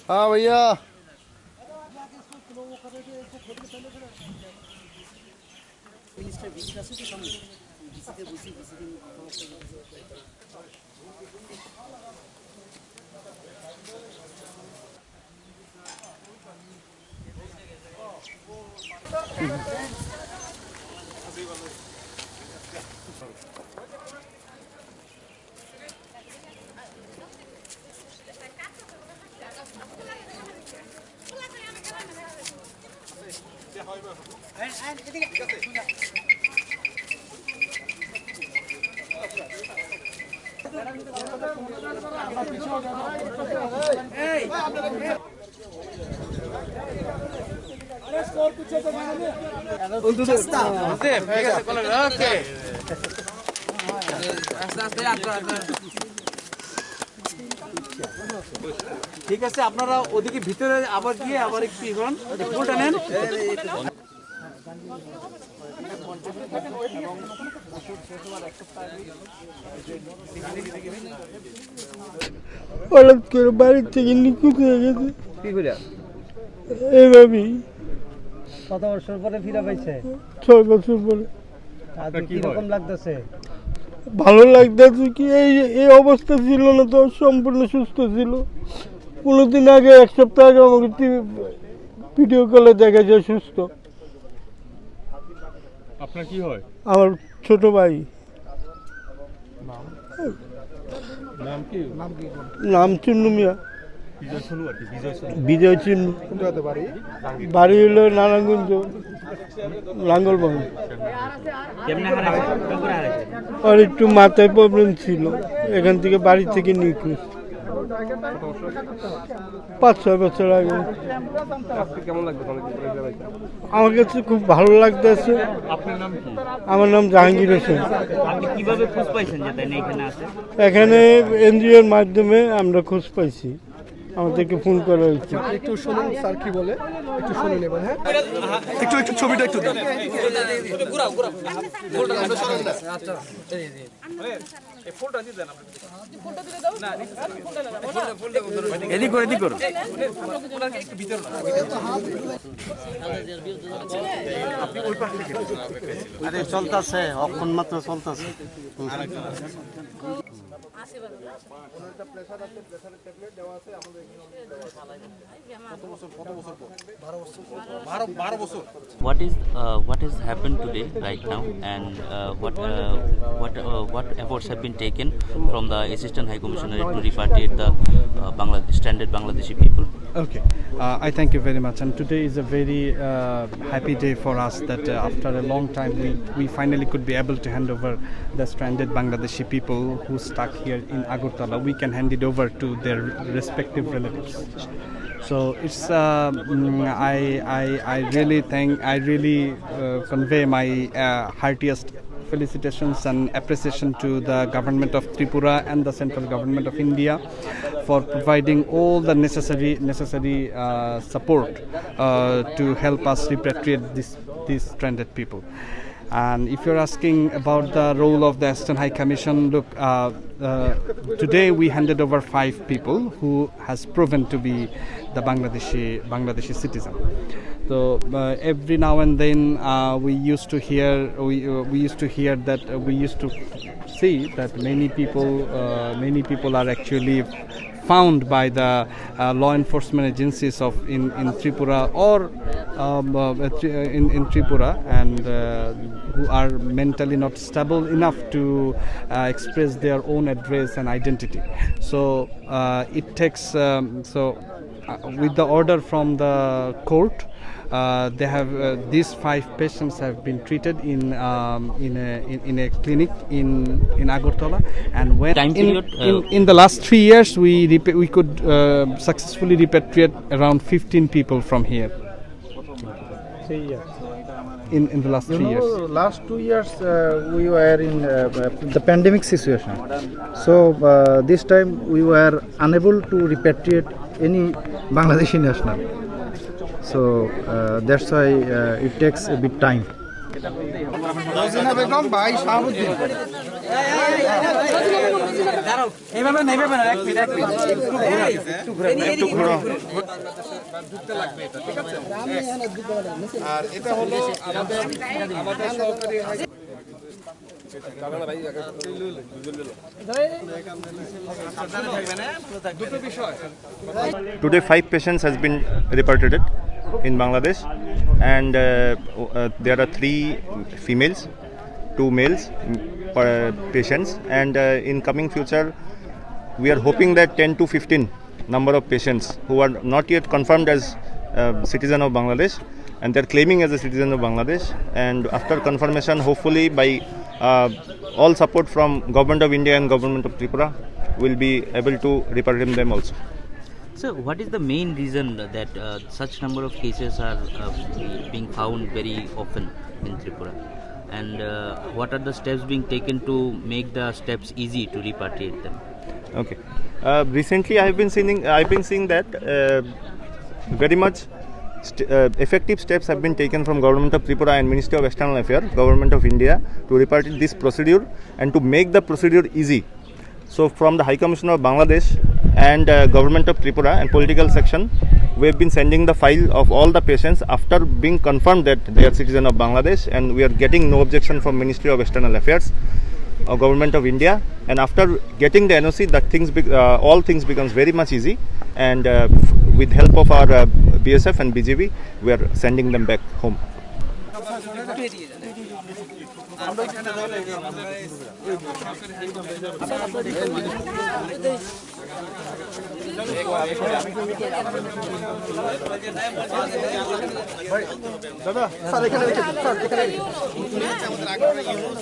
हाँ भैया ঠিক আছে আপনারা ওদিকে ভিতরে আবার গিয়ে আবার একটু ইগন ফুলটা নেন হঠাৎ করে বাড়ির থেকে নিখুঁত হয়ে গেছে কি করে এইভাবেই কত বছর পরে ফিরে পাইছে 6 বছর পরে কি রকম লাগতেছে ভালো লাগতেছে কি এই অবস্থা ছিল না তো সম্পূর্ণ সুস্থ ছিল 15 দিন আগে 1 সপ্তাহ আগে আমাকে ভিডিও কলে দেখা যায় সুস্থ আপনার কি হয় আমার ছোট ভাই নাম কি নাম চিন্নু মিয়া বিজয় সোনু আর কি বিজয় চিন্নু বাড়ি হলো নারায়ণগঞ্জ লাঙ্গলবাগ আর একটু মাথায় প্রবলেম ছিল এখান থেকে বাড়ি থেকে নিখোঁজ 5-6 বছর আগে কেমন লাগবে আমার কাছে খুব ভালো লাগতেছে আপনার নাম কি আমার নাম জাহাঙ্গীর হোসেন আপনি কিভাবে খোঁজ পাইছেন যে তাই এখানে আছে এখানে এনজিওর মাধ্যমে আমরা খোঁজ পাইছি আমাদেরকে ফোন করা হয়েছে একটু শুনুন স্যার কি বলে একটু শুনুন এবার হ্যাঁ একটু ছবিটা একটু দেন এদিক করে এদিক করো আরে চলতেছে অক্ষণ মাত্র চলতেছে What is happened today right now, and what efforts have been taken from the Assistant High Commissioner to repatriate the stranded Bangladeshi people? Okay, I thank you very much, and today is a very happy day for us that after a long time we finally could be able to hand over the stranded Bangladeshi people who stuck here in Agartala. We can hand it over to their respective relatives. So it's I really convey my heartiest felicitations and appreciation to the government of Tripura and the central government of India for providing all the necessary support to help us repatriate these stranded people. And if you're asking about the role of the Assistant High Commission, look, today we handed over 5 people who has proven to be the Bangladeshi citizen. So every now and then we used to see that many people are actually found by the law enforcement agencies in Tripura or in Tripura, and who are mentally not stable enough to express their own address and identity. So it takes with the order from the court, they have these 5 patients have been treated in a clinic in Agartala, and when in the last 3 years we could successfully repatriate around 15 people from here. 3 years. In the last 3 years. Last 2 years we were in the pandemic situation. So this time we were unable to repatriate any Bangladeshi national. So that's why it takes a bit time. Rozina Begum ভাই শাহাবুদ্দিন। এইভাবে নেবে না, এক minute একটু ঘোরো। আর এটা হলো আমাদের সহকারী Today, 5 patients has been repatriated in Bangladesh, and there are 3 females, 2 males patients, and in coming future, we are hoping that 10 to 15 number of patients who are not yet confirmed as citizen of Bangladesh, and they are claiming as a citizen of Bangladesh, and after confirmation, hopefully by all support from Government of India and Government of Tripura, will be able to repatriate them also. So, what is the main reason that such number of cases are being found very often in Tripura? And what are the steps being taken to make the steps easy to repatriate them? Okay. Recently, I have been seeing that very much effective steps have been taken from Government of Tripura and Ministry of External Affairs, Government of India, to repatriate this procedure and to make the procedure easy. So, from the High Commissioner of Bangladesh and Government of Tripura and political section, we have been sending the file of all the patients after being confirmed that they are citizen of Bangladesh, and we are getting no objection from Ministry of External Affairs, Government of India, and after getting the NOC, that all things becomes very much easy, and with help of our BSF and BGB, we are sending them back home. দাদা sir এখানে রেখে দিন, sir এখানে রেখে দিন।